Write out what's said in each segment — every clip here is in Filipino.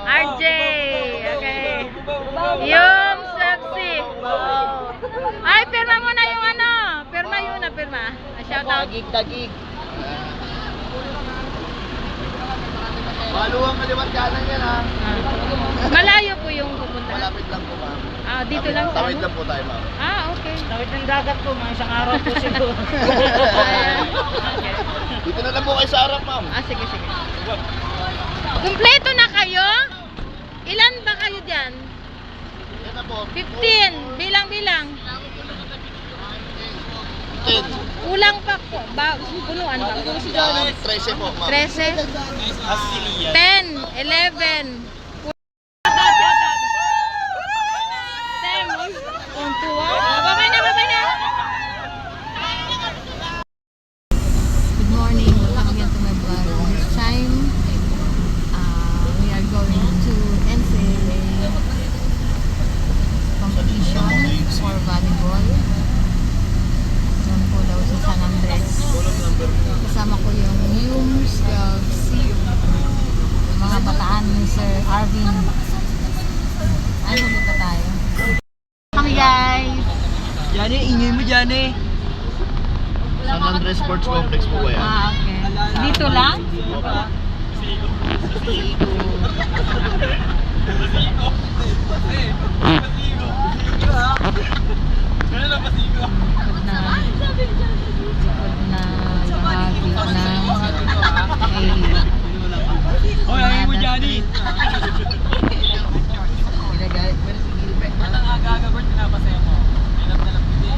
RJ. Okay. Yung sexy. Oh. Ay, pirma mo na yung ano. Pirma yun na, pirma. Shout out. Tagig. Maluwang kaliwat kanan yan ha. Malayo po yung pupunta. Malapit lang po ma'am. Ah, dito lang sa Tawid ano? lang po tayo ma'am. Ah, okay. Tawid ng dagat po, mga isang araw po siguro. Ayan. Okay. Dito na lang po kayo sa harap ma'am. Ah, sige. Kumpleto na kayo? Ilan ba kayo dyan? Yan na po. 15. Bilang. 10. Kulang pa po. Punuan ba? 13 po ma'am. 13? 10, 11. Babay na. Good morning. Welcome again to my vlog. This time, we are going to NCAA competition for volleyball. Doon po daw sa San Andres. Kasama ko yung Humes Girls, mga bataan ni Sir Arvin. Ano dito tayo? Kami guys! Jani, ingay mo Jani. San Andres Sports Complex po yan. Ah, okay. Dito lang? Hoy, ayun mo Jani. Ang aga-aga pinapasaya mo. Ilang na lang pili.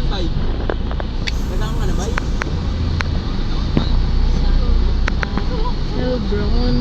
Bay. Kailangan ka na bay? Lebron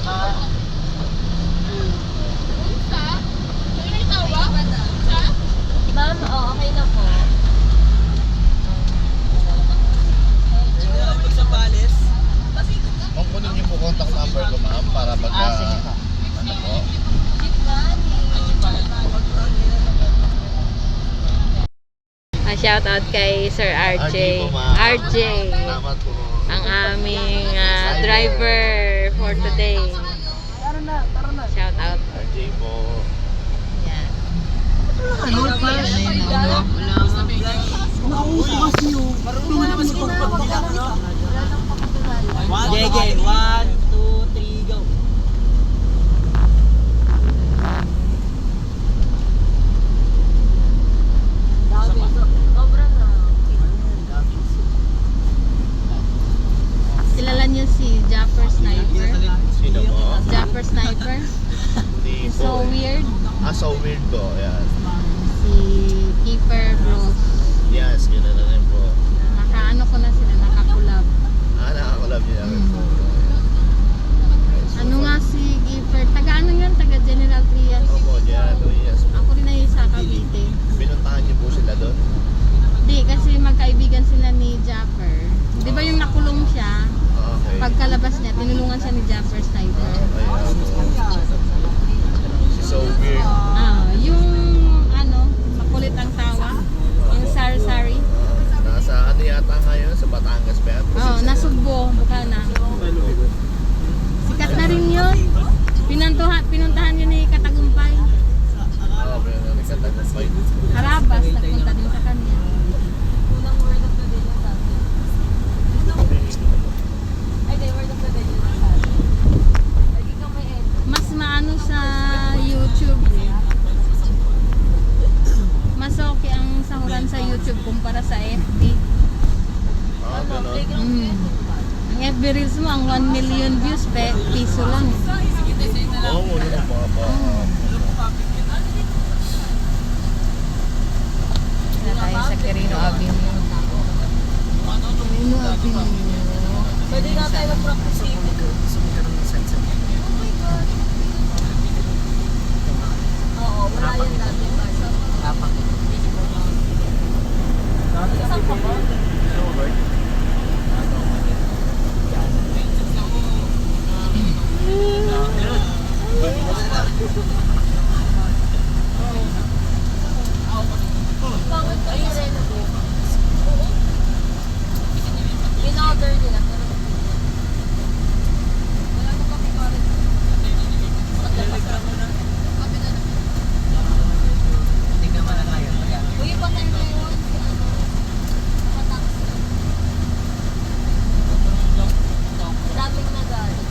Hall. Ma'am, okay na po. Kung kunin niyo po contact number ko ma'am para pag Sige po. ano po. Shout out kay Sir RJ. po, ma'am. RJ. Salamat po. Ang aming driver for today. Shout out. RJ po. Yan. Gege, 1, 2, 3, go. Kilala niyo si Japper Sniper? Sino po? Japper Sniper? Hindi He's po. so weird. So weird po. Yan. Si Keeper Bros. Yes, yun na rin po. Nakaano ko na sila, nakakulab. Nakakulab niya namin po. Ano nga si Keeper? Taga ano yun? Taga General Trias. Opo, dyan. Yes. Ako rin ay sa Cavite. Pinuntahan niyo po sila doon? Di, kasi magkaibigan sila ni Japper. Di ba yung nakulong siya? Okay. Pagkalabas niya, tinulungan siya ni Japper Sniper. Ayun po. So weird. Yung ano, makulit ang tawa. Yung sari-sari. Nasa ano yata ngayon? Sa Batangas pa yan? Nasugbo, Bukana. Sikat na rin yun. Pinuntahan yun ni Katagumpay. Okay, nagkatagumpay. Harabas, nagpunta din sa kanya. Mas maano sa YouTube eh. Mas okay ang sahuran sa YouTube kumpara sa FB. Ganun. Ang FB Reels mo, ang 1 million views, piso lang. Oo, muna na mga pa. Na tayo sa Quirino Avenue. Pwede na tayo mag-practice dito. Oo, wala yan dati. Bakit pa yung renovate? Oo. In-order nila. Wala mo kami current. Hindi ka malakaya. Uy, patay na yun. Si ano? Nakataksi. Daming nagalit.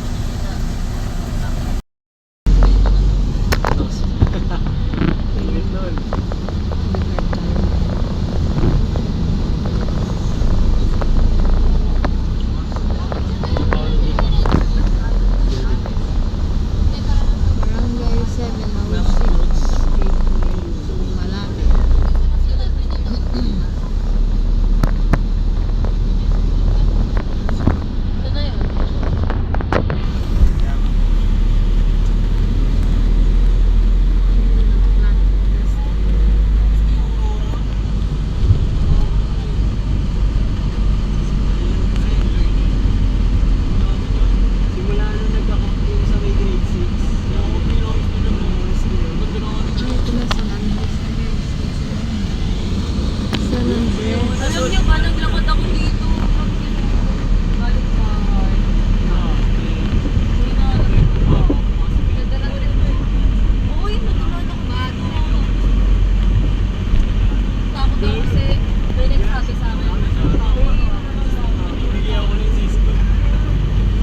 Barangay 706. Malapit. Ito na yun. Simula nung nagka-compute sa may grade 6, yung pinores ko na mga skill. Ba't gano'n ako Ito na San Andres na guys. San Andres. Alam niyo ba, naglakad ako dito. Balik pa. Oo, yun, natulad ako bago. Takot ako kasi may nagsabi sa akin. Bibigyan ako ng Cisco.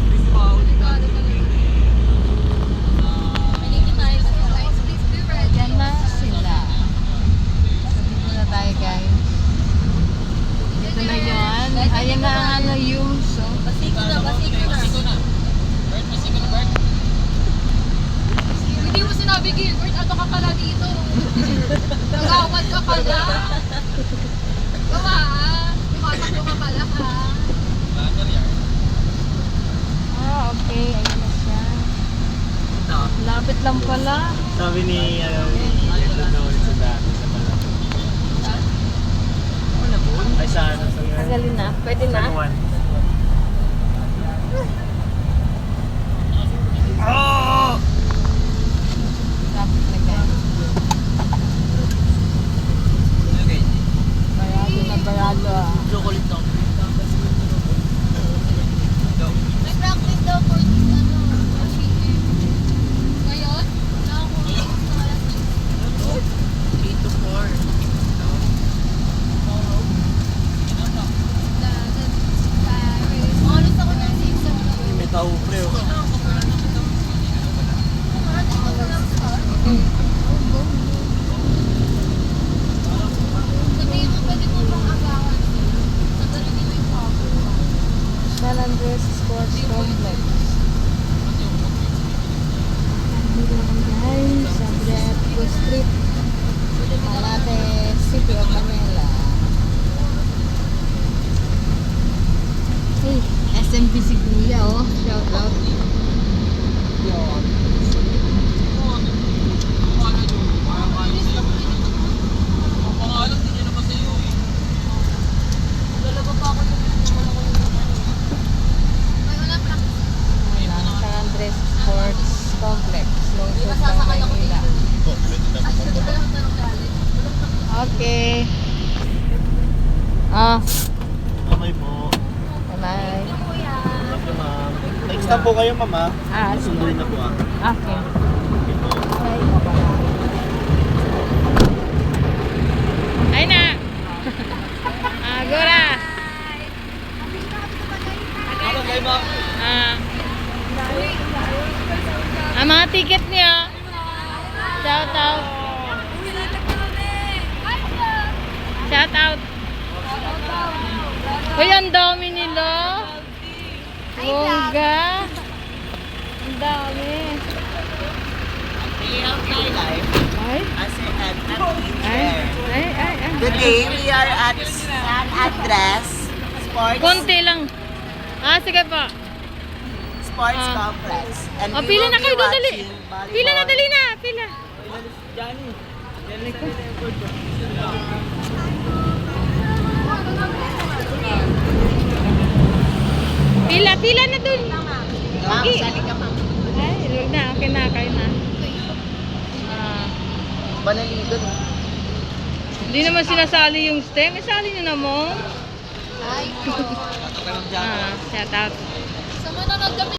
Kasi bawal Delikado talaga. Manigit tayo sa guys. Please be ready. Yan na sila. Dito na tayo guys. Ito na yun. Ayan na ang ano yung so. Basiko na, basiko na. Bert, masiko na Bert. Hindi mo sinabi, Gilbert, ano ka pala dito? Nagawad ka pala. Gawa ah. Tumatakbo ka pala ha. Batter yan. Ah, okay. Ayan na siya. Lapit lang pala. Sabi ni, doon sa dati sa Malapit. Ano po? Ay sa ano? Tagalin na. Pwede na. San Juan. Oh! Lapit na guys. Okay. Barado na barado ah. Chocolate talk. May practice daw for ano, ngayon? Wala ako. 8 to 4. Alis ako ng season. May tao pre. Sabihin mo, pwede mo bang agawan? Sabihin mo yung cover. San Andres Sports Complex. Dito na kami guys. Sa Brepco Street. Malate, City of Manila. Hey, SMP si Kuya oh. Shout out. Pangalan, hindi niya naman sa'yo eh. Dalawa pa ako yung may wala practice. Ayan, San Andres Sports Complex. May Lungsod ng masasakay ako Maynila. dito. Po, pwede na Ay, po. ito lang tanong galing. Okay. Ah, Okay po. bye. Kuya. Thank you, ma'am. Next time po kayo, ma'am, ha? Ah, Sunduin na po, ha? Okay. Okay po. Ay na. Agora. Ano kayo ma'am? Mga ticket niyo. Shout out. Shout out. Uy, ang dami nila. Bongga. Ang dami. Ay. Ay. Ay. Ay. Ay. Today we are at San Andres Sports. Konti lang. Ah, sige po. Sports Ah. complex. And O, we pila will na be kayo doon, dali. watching volleyball. Pila na, dali na. Pila. Johnny. Pila na doon. Okay. Ay, huwag na. Okay na, kayo na. Ah. Banaligan. Hindi naman sinasali yung stem. Isali nyo naman. Ay, Ah, shout out. sa manonood kami